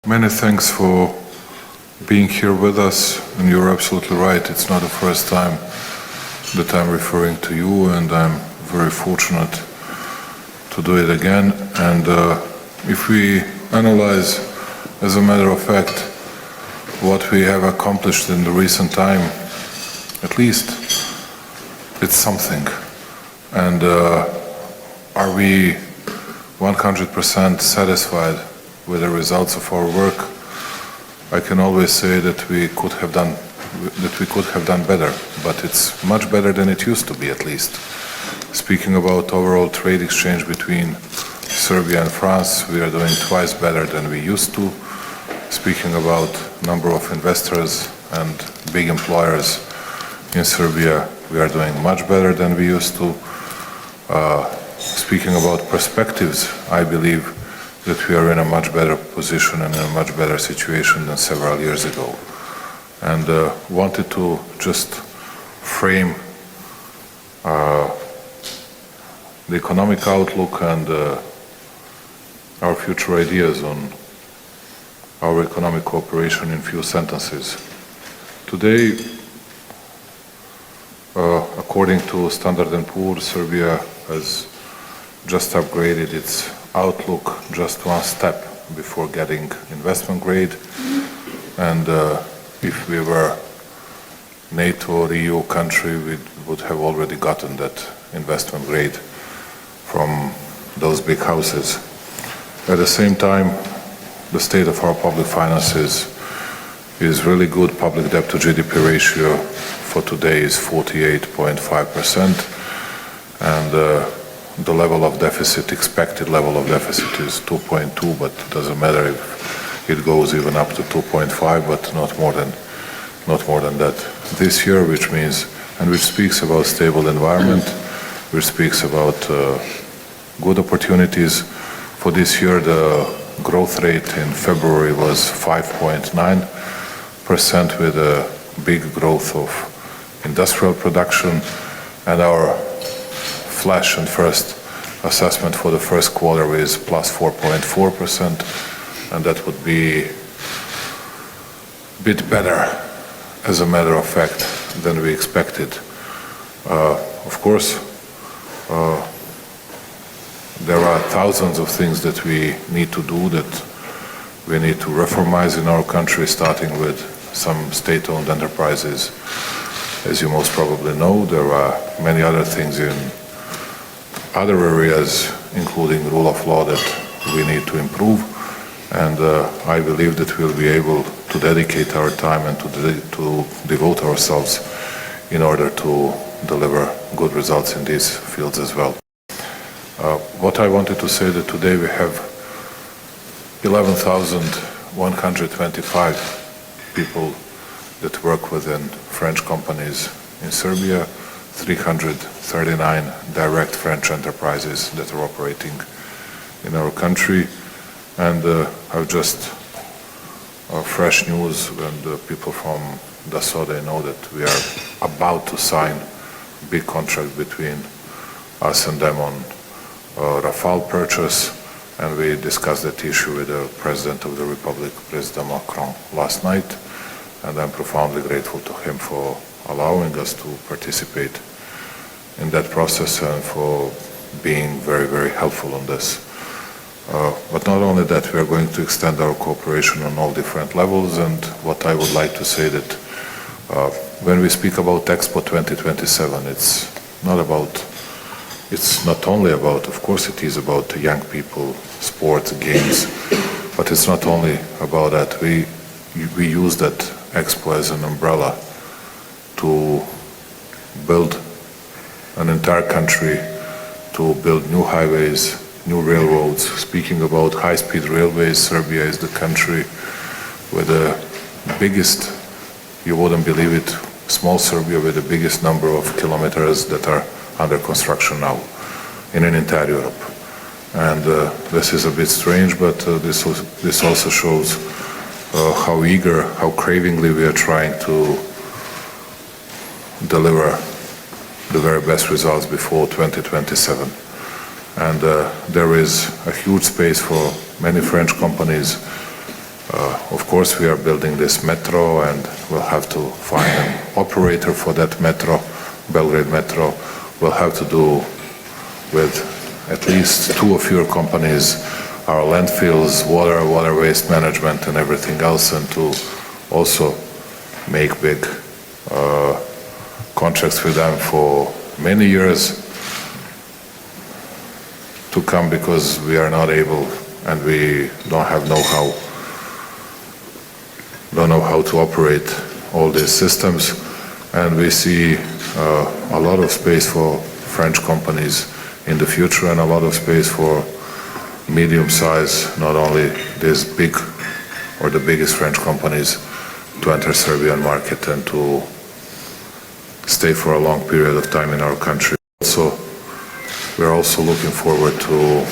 Many thanks for being here with us, and you're absolutely right, it's not the first time that I'm referring to you, and I'm very fortunate to do it again. And if we analyze, as a matter of fact, what we have accomplished in the recent time, at least it's something. And are we 100% satisfied with the results of our work? I can always say that we could have done better, but it's much better than it used to be, at least. Speaking about overall trade exchange between Serbia and France, we are doing twice better than we used to. Speaking about number of investors and big employers in Serbia, we are doing much better than we used to. Speaking about perspectives, I believe that we are in a much better position and in a much better situation than several years ago. And wanted to just frame the economic outlook and our future ideas on our economic cooperation in few sentences. Today, according to Standard & Poor's, Serbia has just upgraded its outlook just one step before getting investment grade. And if we were NATO or EU country, we would have already gotten that investment grade from those big houses. At the same time, the state of our public finances is really good. Public debt to GDP ratio for today is 48.5%, and the level of deficit, expected level of deficit is 2.2, but it doesn't matter if it goes even up to 2.5, but not more than that this year, which means, and which speaks about stable environment, which speaks about good opportunities. For this year, the growth rate in February was 5.9%, with a big growth of industrial production, and our flash and first assessment for the first quarter is plus 4.4%, and that would be a bit better, as a matter of fact, than we expected. Of course, there are thousands of things that we need to do, that we need to reformize in our country, starting with some state-owned enterprises. As you most probably know, there are many other things in other areas, including rule of law, that we need to improve. And I believe that we'll be able to dedicate our time and to devote ourselves in order to deliver good results in these fields as well. What I wanted to say that today we have 11,125 people that work within French companies in Serbia, 339 direct French enterprises that are operating in our country. And I've just fresh news, and people from Dassault, they know that we are about to sign a big contract between us and them on Rafale purchase, and we discussed that issue with the President of the Republic, President Macron, last night, and I'm profoundly grateful to him for allowing us to participate in that process and for being very, very helpful on this. But not only that, we are going to extend our cooperation on all different levels, and what I would like to say that when we speak about Expo 2027, it's not only about, of course it is about young people, sports, games, but it's not only about that. We use that Expo as an umbrella to build an entire country, to build new highways, new railroads. Speaking about high-speed railways, Serbia is the country with the biggest, you wouldn't believe it, small Serbia with the biggest number of kilometers that are under construction now in an entire Europe. And this is a bit strange, but this also shows how eager, how cravingly we are trying to deliver the very best results before 2027. And there is a huge space for many French companies course, we are building this metro, and we'll have to find an operator for that metro, Belgrade Metro. We'll have to do with at least 2 of your companies, our landfills, water waste management, and everything else, and to also make big contracts with them for many years to come, because we are not able and we don't have know-how, don't know how to operate all these systems. And we see a lot of space for French companies in the future, and a lot of space for medium size, not only these big or the biggest French companies, to enter Serbian market and to stay for a long period of time in our country. So we're also looking forward to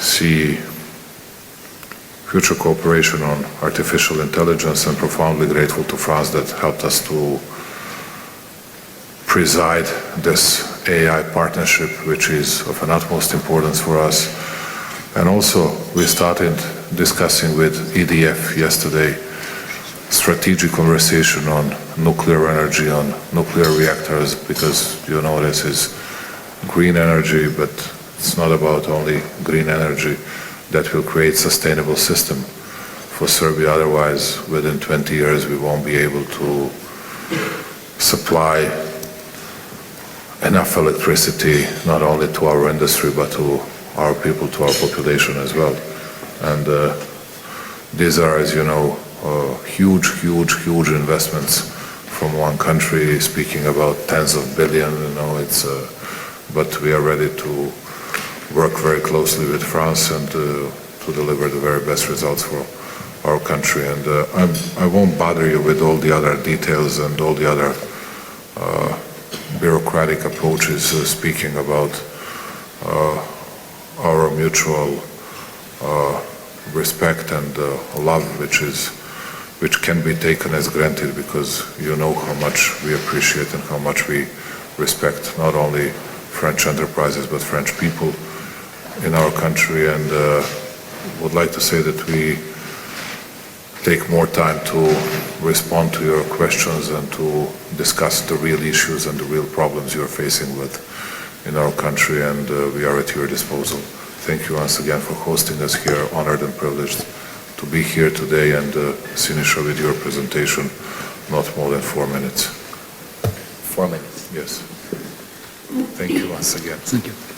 see future cooperation on artificial intelligence, and profoundly grateful to France that helped us to preside this AI partnership, which is of an utmost importance for us. And also we started discussing with EDF yesterday strategic conversation on nuclear energy, on nuclear reactors, because you know this is green energy, but it's not about only green energy that will create sustainable system for Serbia. Otherwise, within 20 years, we won't be able to supply enough electricity, not only to our industry, but to our people, to our population as well. And these are, as you know, huge investments from one country, speaking about tens of billions, you know, it's, but we are ready to work very closely with France and to deliver the very best results for our country. And I won't bother you with all the other details and all the other bureaucratic approaches, speaking about our mutual respect and love, which can be taken as granted, because you know how much we appreciate and how much we respect not only French enterprises but French people in our country. And would like to say that we take more time to respond to your questions and to discuss the real issues and the real problems you're facing with in our country, and we are at your disposal. Thank you once again for hosting us here. Honored and privileged to be here today, and Sinisha, with your presentation, not more than 4 minutes. 4 minutes. Yes. Thank you once again. Thank you.